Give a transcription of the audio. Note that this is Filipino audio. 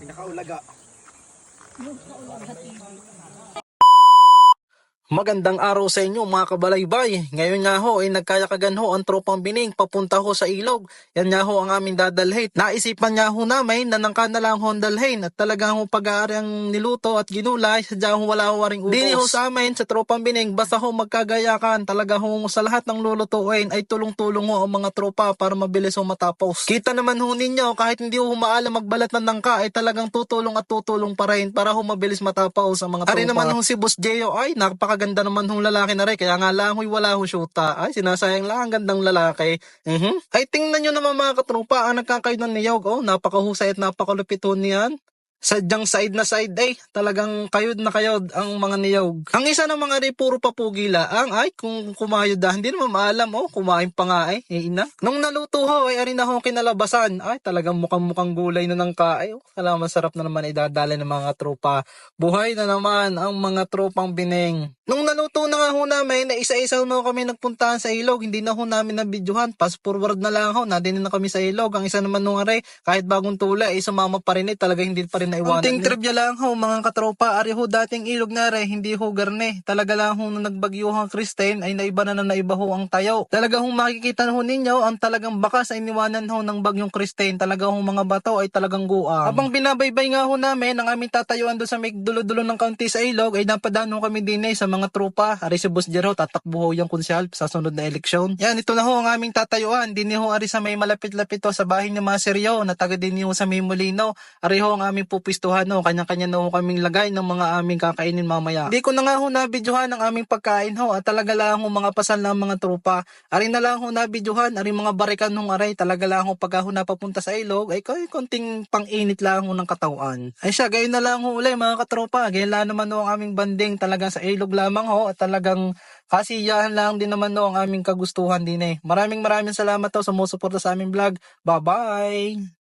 Pinakaulaga. Magandang araw sa inyo mga kabalaybay. Ngayon nga ho ay nagkayakagan ho ang tropang Bining papunta ho sa ilog. Yan nga ho ang aming dadalhin. Naisipan nga ho namin na nangka na lang ho ang dalhin at talagang ho pag-aari ang niluto at ginulay. Sadya ho wala ho waring ubos. Dini ho sa amin sa tropang Bining basta ho magkagayakan. Talaga ho sa lahat ng lulutuin ay tulong-tulong ho ang mga tropa para mabilis ho matapos. Kita naman ho ninyo kahit hindi ho maalam magbalat ng nangka ay talagang tutulong at tutulong pa rin para ho mabilis matapos ang mga tropa. Ari naman ho si Boss Jeyo ay napakaganda naman hong lalaki na rin. Kaya nga lang ho'y wala ho syuta. Ay sinasayang lang ang gandang lalaki. Ay tingnan nyo naman mga katropa ang nagkakayod ng niyog. Oh, napakahusay at napakalupit ho niyan. Sadyang side na side talagang kayod na kayod ang mga niyog. Ang isa ng mga rin puro papugi laang ay kung kumayod hindi naman maalam kumain pa nga ina. Nung naluto ho ay arin na ho kinalabasan ay talagang mukhang gulay na ng kaay. Kala masarap na naman idadala ng mga tropa. Buhay na naman ang mga tropang Bining. Nung naluto na nga ho namin, na isa-isa na kami nagpuntahan sa ilog. Hindi na ho namin nabidyohan. Fast forward na lang ho. Nadinin na kami sa ilog. Ang isa naman nung aray, kahit bagong tula, sumama pa rin talaga hindi pa rin naiwanan. Kunting trivia lang ho, mga katropa. Ari ho dating ilog na aray, hindi ho garne. Talaga lang ho nung nagbagyo ang Kristen, ay naiba na naiba ho ang tayo. Talaga ho makikita ho ninyo, ang talagang bakas ay iniwanan ho ng bagyong Kristen. Talaga ho mga bato ay talagang guang. Habang binabaybay nga ho namin, ang aming tatayuan doon sa may dulo-dulo ng kaunti sa ilog, ay napadaan ho kami din sa mga tropa. Ari si Boss Jero, tatakbo ho yung konsyal sa sunod na eleksyon. Yan, ito na ho ang aming tatayuan. Din ho ari sa may malapit-lapit ho sa bahay ni Maseryo, na taga din ho sa may Molino. Ari ho ang aming pupistuhan ho. Kanya-kanya na ho kaming lagay ng mga aming kakainin mamaya. Di ko na nga ho nabidyohan ang aming pagkain ho at talaga lang ho mga pasal ng mga tropa. Ari na lang ho nabidyohan, ari mga barikan hong aray. Talaga lang ho pag ho napapunta sa ilog ay konting pang-init lang ho ng katawan. Ay siya, gayon na lang ho uli mga katropa. Gayon lang naman ho ang aming banding talagang sa ilog lamang ho at talagang kasiyahan lang din naman ho ang aming kagustuhan din. Maraming salamat ho sa sumusuporta sa aming vlog. Bye-bye!